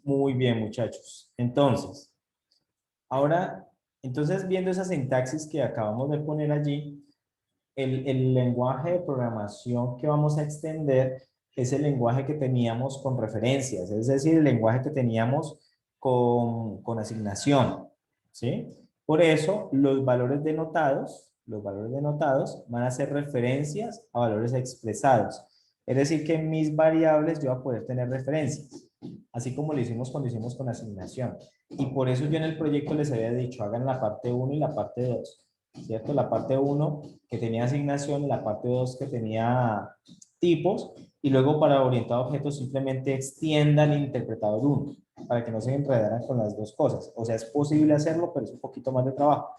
Muy bien, muchachos. Entonces, ahora, entonces viendo esa sintaxis que acabamos de poner allí, el lenguaje de programación que vamos a extender es el lenguaje que teníamos con referencias, es decir, el lenguaje que teníamos con asignación, ¿sí? Por eso, los valores denotados van a ser referencias a valores expresados. Es decir, que en mis variables yo voy a poder tener referencias, así como lo hicimos cuando hicimos con asignación. Y por eso yo en el proyecto les había dicho, hagan la parte uno y la parte 2, ¿cierto? La parte uno que tenía asignación y la parte 2 que tenía tipos, y luego para orientado a objetos simplemente extiendan el interpretador uno para que no se enredaran con las dos cosas. O sea, es posible hacerlo, pero es un poquito más de trabajo.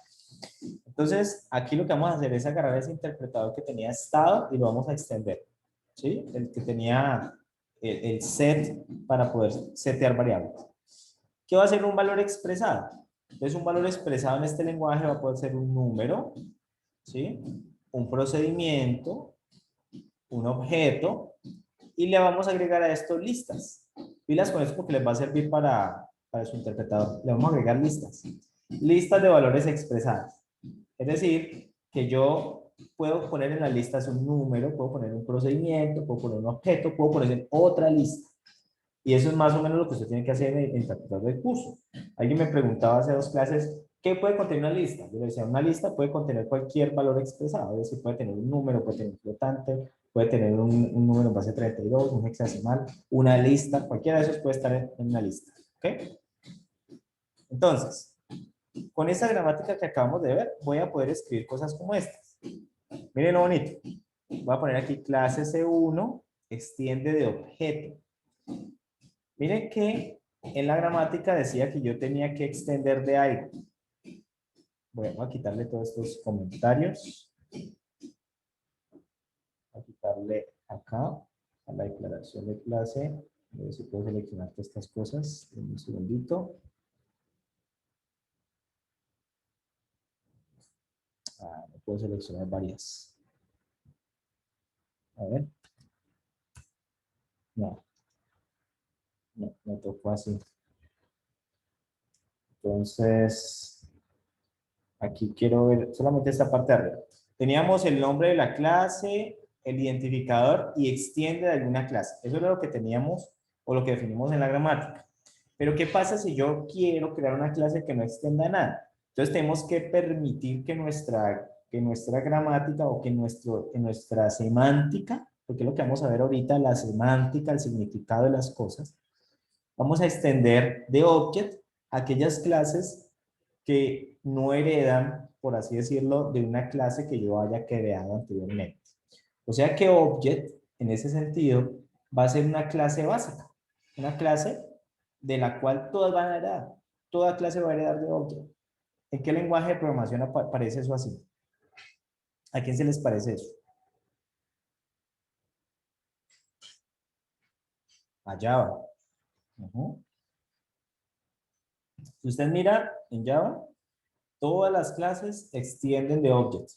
Entonces, aquí lo que vamos a hacer es agarrar ese interpretador que tenía estado y lo vamos a extender, ¿sí? El que tenía el set para poder setear variables. ¿Qué va a ser un valor expresado? Entonces, un valor expresado en este lenguaje va a poder ser un número, ¿sí? Un procedimiento, un objeto, y le vamos a agregar a esto listas. Pilas con eso porque les va a servir para su interpretador. Le vamos a agregar listas. Listas de valores expresados. Es decir, que yo puedo poner en las listas un número, puedo poner un procedimiento, puedo poner un objeto, puedo poner en otra lista. Y eso es más o menos lo que usted tiene que hacer en el interpretador del curso. Alguien me preguntaba hace dos clases, ¿qué puede contener una lista? Yo le decía, una lista puede contener cualquier valor expresado, es decir, puede tener un número, puede tener un flotante, puede tener un número en base 32, un hexadecimal, una lista, cualquiera de esos puede estar en una lista. ¿Ok? Entonces, con esta gramática que acabamos de ver, voy a poder escribir cosas como estas. Miren lo bonito. Voy a poner aquí clase C1, extiende de objeto. Miren que en la gramática decía que yo tenía que extender de algo. Voy a quitarle todos estos comentarios. Voy a quitarle acá a la declaración de clase. A ver si puedo seleccionar todas estas cosas. Un segundito. No puedo seleccionar varias. A ver. No, no tocó así. Entonces, aquí quiero ver solamente esta parte de arriba. Teníamos el nombre de la clase, el identificador y extiende de alguna clase. Eso era lo que teníamos o lo que definimos en la gramática. Pero ¿qué pasa si yo quiero crear una clase que no extienda nada? Entonces tenemos que permitir que nuestra gramática o que nuestra semántica, porque es lo que vamos a ver ahorita, la semántica, el significado de las cosas, vamos a extender de object a aquellas clases que no heredan, por así decirlo, de una clase que yo haya creado anteriormente. O sea que object, en ese sentido, va a ser una clase básica, una clase de la cual todas van a heredar. Toda clase va a heredar de object. ¿En qué lenguaje de programación aparece eso así? ¿A quién se les parece eso? A Java. Uh-huh. Si usted mira en Java, todas las clases extienden de object.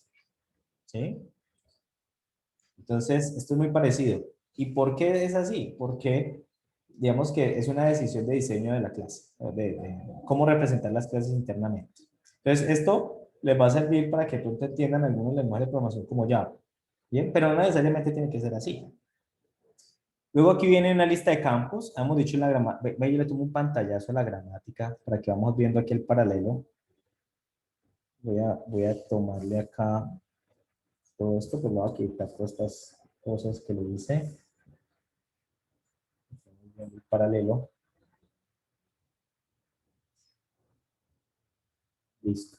¿Sí? Entonces, esto es muy parecido. ¿Y por qué es así? Porque, digamos que es una decisión de diseño de la clase, de cómo representar las clases internamente. Entonces, esto les va a servir para que pronto entiendan algunos lenguajes de programación como Java. Bien, pero no necesariamente tiene que ser así. Luego aquí viene una lista de campos. Hemos dicho en la gramática, yo le tomo un pantallazo a la gramática para que vamos viendo aquí el paralelo. Voy a tomarle acá todo esto, pues lo voy a quitar todas estas cosas que le hice. El paralelo. Listo.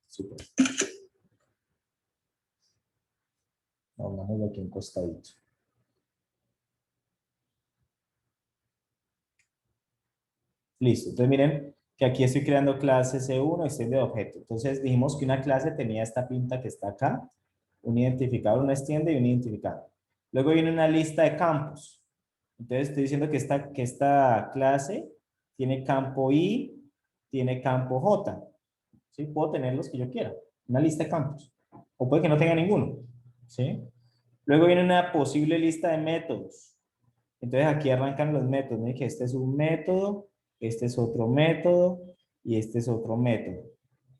Súper. Vamos aquí un costadito. Listo. Entonces miren que aquí estoy creando clase C1 extiende de objeto. Entonces dijimos que una clase tenía esta pinta que está acá, un identificador, una extiende y un identificador. Luego viene una lista de campos. Entonces estoy diciendo que esta clase tiene campo I, tiene campo J. ¿Sí? Puedo tener los que yo quiera, una lista de campos. O puede que no tenga ninguno. ¿Sí? Luego viene una posible lista de métodos. Entonces aquí arrancan los métodos. ¿No? Que este es un método, este es otro método y este es otro método.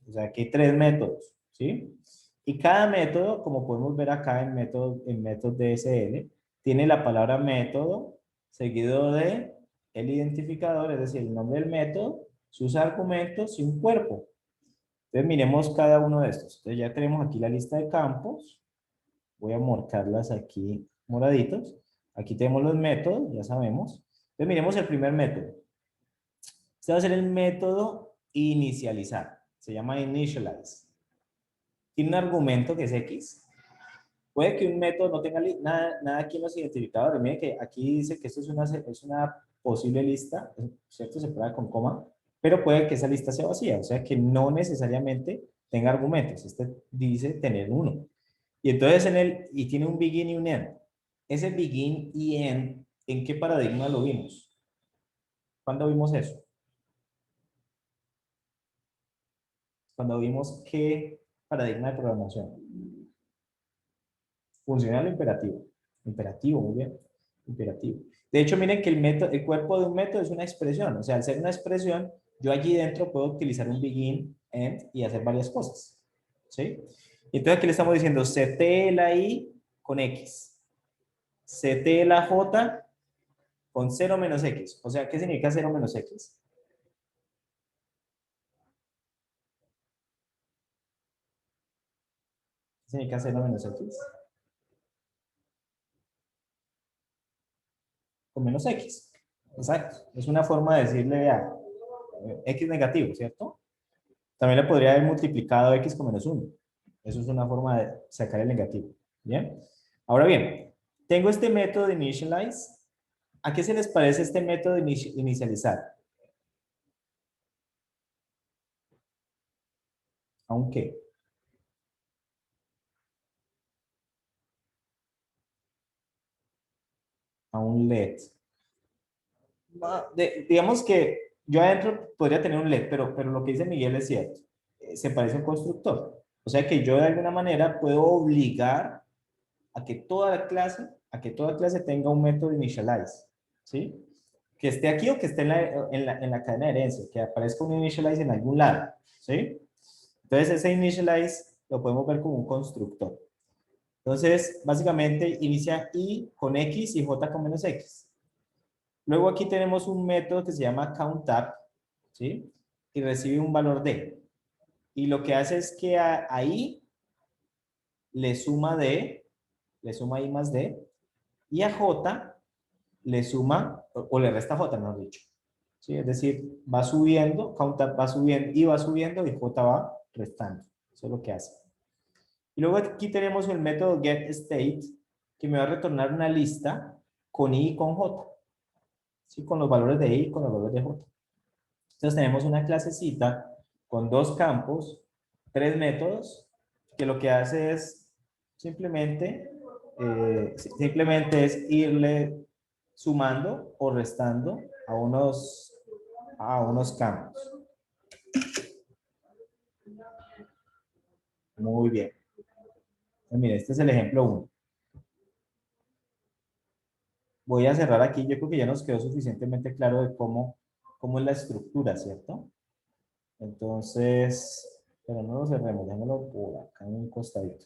O sea, aquí hay 3 métodos. ¿Sí? Y cada método, como podemos ver acá en método DSL, tiene la palabra método seguido de el identificador, es decir, el nombre del método, sus argumentos y un cuerpo. Entonces miremos cada uno de estos. Entonces ya tenemos aquí la lista de campos. Voy a marcarlas aquí moraditos. Aquí tenemos los métodos, ya sabemos. Entonces miremos el primer método. Este va a ser el método inicializar. Se llama initialize. Tiene un argumento que es X. Puede que un método no tenga nada aquí en los identificadores. Miren que aquí dice que esto es una posible lista, ¿cierto? Se prueba con coma, pero puede que esa lista sea vacía, o sea que no necesariamente tenga argumentos. Este dice tener uno. Y entonces y tiene un begin y un end. Ese begin y end, ¿en qué paradigma lo vimos? ¿Cuándo vimos eso? Cuando vimos qué paradigma de programación. Funcional o imperativo. Imperativo, muy bien. Imperativo. De hecho, miren que el cuerpo de un método es una expresión. O sea, al ser una expresión, yo allí dentro puedo utilizar un begin, end y hacer varias cosas. ¿Sí? Entonces aquí le estamos diciendo CT la I con X. CT la J con 0 menos X. O sea, ¿qué significa 0 menos X? ¿Qué significa 0 menos X? Con menos X. Exacto. Es una forma de decirle a X negativo, ¿cierto? También le podría haber multiplicado X con menos 1. Eso es una forma de sacar el negativo. ¿Bien? Ahora bien, tengo este método de initialize. ¿A qué se les parece este método de inicializar? ¿A un qué? A un LED. Digamos que yo adentro podría tener un LED, pero lo que dice Miguel es cierto. Se parece a un constructor. O sea que yo de alguna manera puedo obligar a que toda clase tenga un método initialize. ¿Sí? Que esté aquí o que esté en la cadena de herencia, que aparezca un initialize en algún lado. ¿Sí? Entonces ese initialize lo podemos ver como un constructor. Entonces, básicamente inicia I con X y J con menos X. Luego aquí tenemos un método que se llama countUp, ¿sí? Y recibe un valor D. Y lo que hace es que a I le suma D, le suma I más D, y a J le suma, o le resta J, mejor dicho. ¿Sí? Es decir, va subiendo, countUp va subiendo, I va subiendo y J va restando. Eso es lo que hace. Y luego aquí tenemos el método getState, que me va a retornar una lista con I y con J. ¿Sí? Con los valores de I y con los valores de J. Entonces tenemos una clasecita con 2 campos, 3 métodos, que lo que hace es simplemente es irle sumando o restando a unos campos. Muy bien. Pues mire, este es el ejemplo 1. Voy a cerrar aquí. Yo creo que ya nos quedó suficientemente claro de cómo es la estructura, ¿cierto? Entonces, pero no lo cerremos, démoslo por acá en un costadito.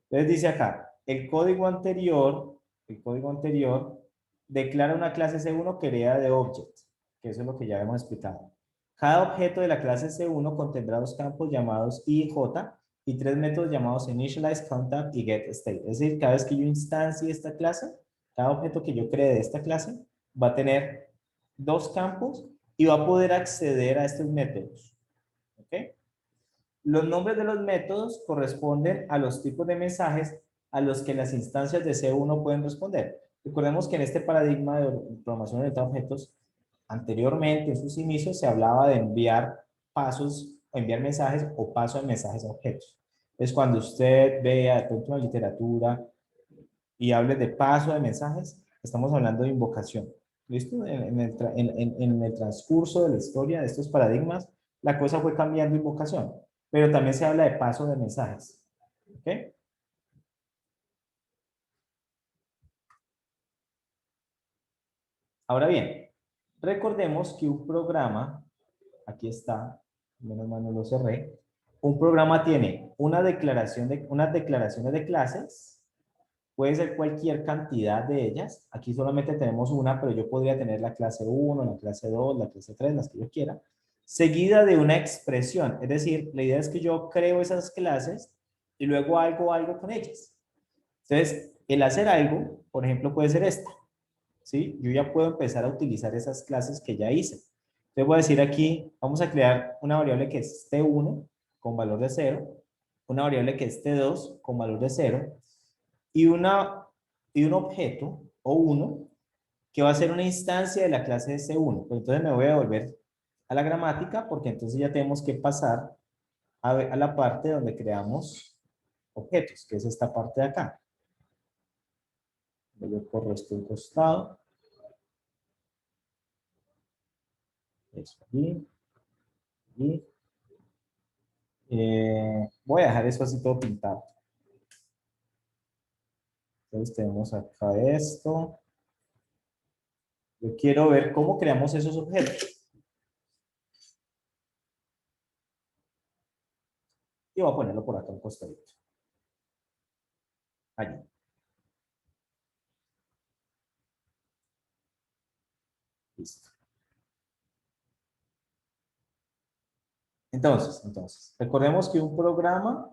Entonces dice acá, el código anterior declara una clase C1 que hereda de object, que eso es lo que ya hemos explicado. Cada objeto de la clase C1 contendrá 2 campos llamados I y J y 3 métodos llamados initialize, countUp y getState. Es decir, cada vez que yo instancie esta clase, cada objeto que yo cree de esta clase va a tener 2 campos y va a poder acceder a estos métodos. ¿Ok? Los nombres de los métodos corresponden a los tipos de mensajes a los que las instancias de C1 pueden responder. Recordemos que en este paradigma de programación orientada a objetos, anteriormente, en sus inicios, se hablaba de enviar pasos, o enviar mensajes o paso de mensajes a objetos. Es cuando usted vea de pronto una literatura y hable de paso de mensajes, estamos hablando de invocación. ¿Listo? En el transcurso de la historia de estos paradigmas, la cosa fue cambiando invocación, pero también se habla de paso de mensajes. ¿Ok? Ahora bien, recordemos que un programa, aquí está, menos mal no lo cerré, un programa tiene unas declaraciones de clases, puede ser cualquier cantidad de ellas, aquí solamente tenemos una, pero yo podría tener la clase 1, la clase 2, la clase 3, las que yo quiera, seguida de una expresión, es decir, la idea es que yo creo esas clases y luego hago algo con ellas. Entonces, el hacer algo, por ejemplo, puede ser esta. ¿Sí? Yo ya puedo empezar a utilizar esas clases que ya hice. Entonces voy a decir aquí, vamos a crear una variable que es T1 con valor de 0, una variable que es T2 con valor de 0 y, y un objeto o 1 que va a ser una instancia de la clase de C1. Pues entonces me voy a devolver a la gramática porque entonces ya tenemos que pasar a la parte donde creamos objetos, que es esta parte de acá. Yo corro esto un costado. Eso aquí. Y voy a dejar eso así todo pintado. Entonces tenemos acá esto. Yo quiero ver cómo creamos esos objetos. Y voy a ponerlo por acá un costadito. Allí. Listo. Entonces, recordemos que un programa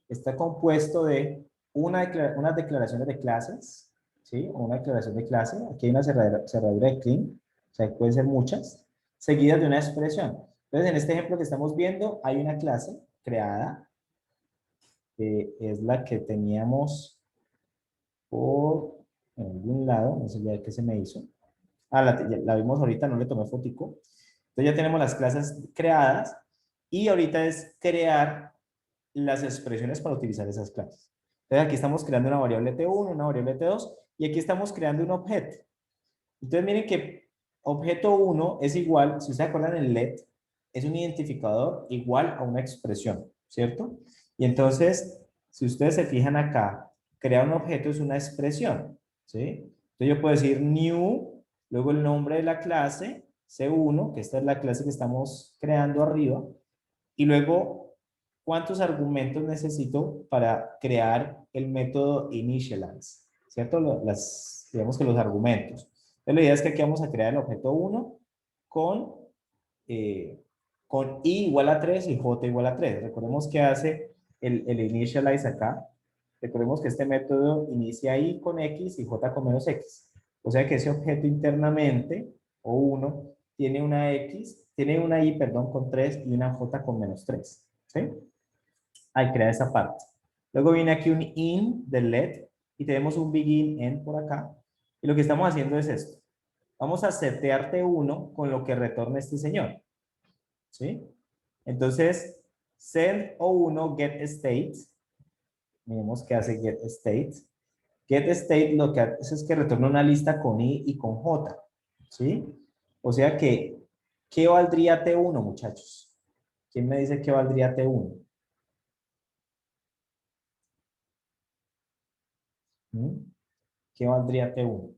está compuesto de unas declaraciones de clases, ¿sí? O una declaración de clase. Aquí hay una cerradura de clean, o sea, pueden ser muchas, seguidas de una expresión. Entonces, en este ejemplo que estamos viendo, hay una clase creada, que es la que teníamos por algún lado, no sé ya qué se me hizo. Ah, la vimos ahorita, no le tomé fotico. Entonces ya tenemos las clases creadas y ahorita es crear las expresiones para utilizar esas clases. Entonces aquí estamos creando una variable T1, una variable T2 y aquí estamos creando un objeto. Entonces miren que objeto 1 es igual, si ustedes acuerdan el let, es un identificador igual a una expresión, ¿cierto? Y entonces, si ustedes se fijan acá, crear un objeto es una expresión, ¿sí? Entonces yo puedo decir new, luego el nombre de la clase, C1, que esta es la clase que estamos creando arriba, y luego, ¿cuántos argumentos necesito para crear el método initialize? ¿Cierto? Digamos que los argumentos. Entonces, la idea es que aquí vamos a crear el objeto 1 con, eh, con i igual a 3 y j igual a 3. Recordemos que hace el initialize acá. Recordemos que este método inicia i con x y j con menos x. O sea que ese objeto internamente, o 1, tiene una x, tiene una i, perdón, con 3 y una j con menos 3. ¿Sí? Al crear esa parte. Luego viene aquí un in del let y tenemos un begin end por acá. Y lo que estamos haciendo es esto. Vamos a setear T1 con lo que retorna este señor. ¿Sí? Entonces, send O1 get state. Miremos qué hace get state. Get state lo que hace es que retorna una lista con i y con j. ¿Sí? O sea que, ¿qué valdría T1, muchachos? ¿Quién me dice qué valdría T1? ¿Mm? ¿Qué valdría T1?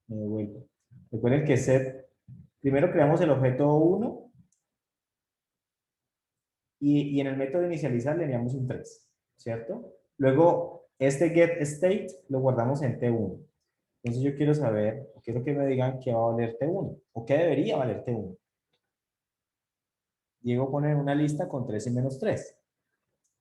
Me devuelvo. Recuerden que set, primero creamos el objeto 1 y en el método inicializar le añadimos un 3, ¿cierto? Luego, este get state lo guardamos en T1. Entonces yo quiero saber, quiero que me digan qué va a valer T1 o qué debería valer T1. Diego pone una lista con 3 y menos 3,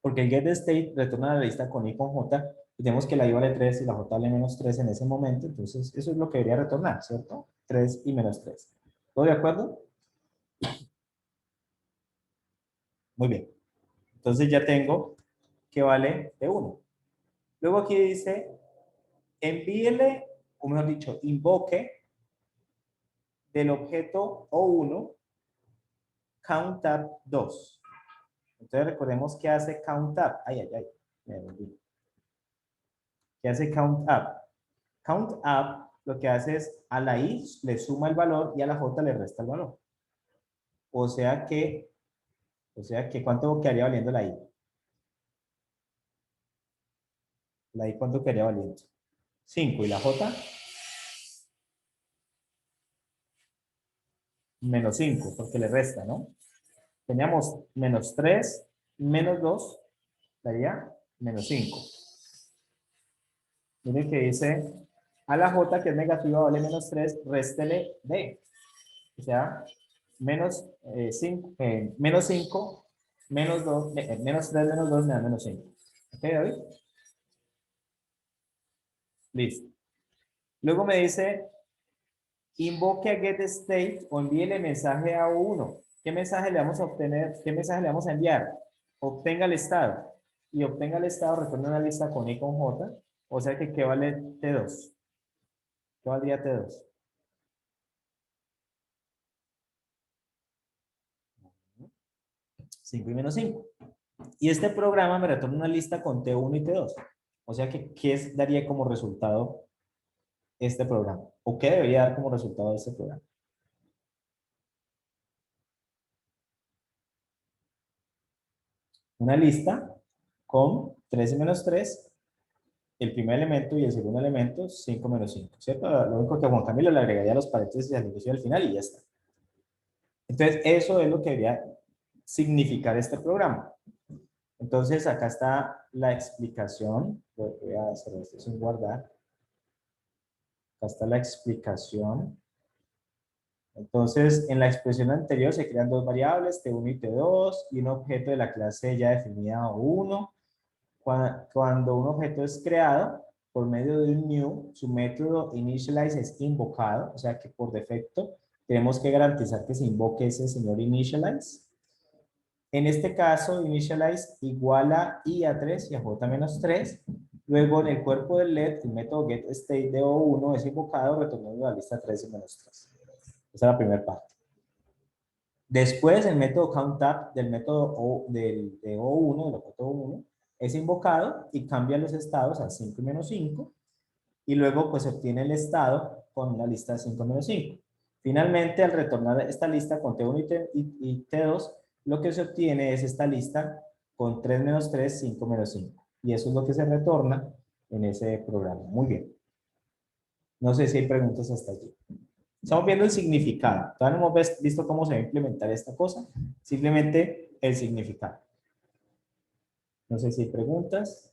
porque el get state retorna la lista con i con j y tenemos que la i vale 3 y la j vale menos 3 en ese momento, entonces eso es lo que debería retornar, ¿cierto? 3 y menos 3. ¿Todo de acuerdo? Muy bien. Entonces ya tengo que vale T1. Luego aquí dice, envíele, o mejor dicho, invoque del objeto O1 countApp 2. Entonces recordemos que hace count up. Ay, ay, ay. Me volví. ¿Qué hace count up? Count up lo que hace es a la i le suma el valor y a la j le resta el valor. O sea que ¿cuánto quedaría valiendo la i? La i, ¿cuánto quedaría valiendo? 5. ¿Y la j? Menos 5, porque le resta, ¿no? Teníamos menos 3, menos 2, daría menos 5. Miren que dice, a la j, que es negativa, vale menos 3, réstele d. O sea, menos 5, menos 5, menos 2, menos 3, menos 2 me da menos 5. ¿Ok, David? Listo. Luego me dice, invoque a getState o envíele mensaje a 1. ¿Qué mensaje le vamos a obtener? ¿Qué mensaje le vamos a enviar? Obtenga el estado. Y obtenga el estado, retorna una lista con i con j. O sea que, ¿qué vale T2? ¿Qué valdría T2? 5 y menos 5. Y este programa me retorna una lista con T1 y T2. O sea que, ¿qué daría como resultado este programa? ¿O qué debería dar como resultado de este programa? Una lista con 13 menos 3, el primer elemento y el segundo elemento, 5 menos 5, ¿cierto? Lo único que a Juan Camilo le agregaría los paréntesis al inicio y al final y ya está. Entonces, eso es lo que debería significar este programa. Entonces, acá está la explicación. Voy a hacer esto sin guardar. Acá está la explicación. Entonces, en la expresión anterior se crean dos variables, T1 y T2, y un objeto de la clase ya definida O1. Cuando un objeto es creado por medio de un new, su método initialize es invocado, o sea que por defecto tenemos que garantizar que se invoque ese señor initialize. En este caso, initialize igual a i a 3 y a j menos 3. Luego, en el cuerpo del LED, el método getState de O1 es invocado retornando la lista 3 y menos 3. Esa es la primera parte. Después, el método countUp del método de O1, del objeto O1, es invocado y cambia los estados a 5 y menos 5. Y luego, pues, se obtiene el estado con una lista de 5 menos 5. Finalmente, al retornar esta lista con T1 y T2, lo que se obtiene es esta lista con 3 menos 3, 5 menos 5. Y eso es lo que se retorna en ese programa. Muy bien. No sé si hay preguntas hasta allí. Estamos viendo el significado. Todavía no hemos visto cómo se va a implementar esta cosa. Simplemente el significado. No sé si hay preguntas.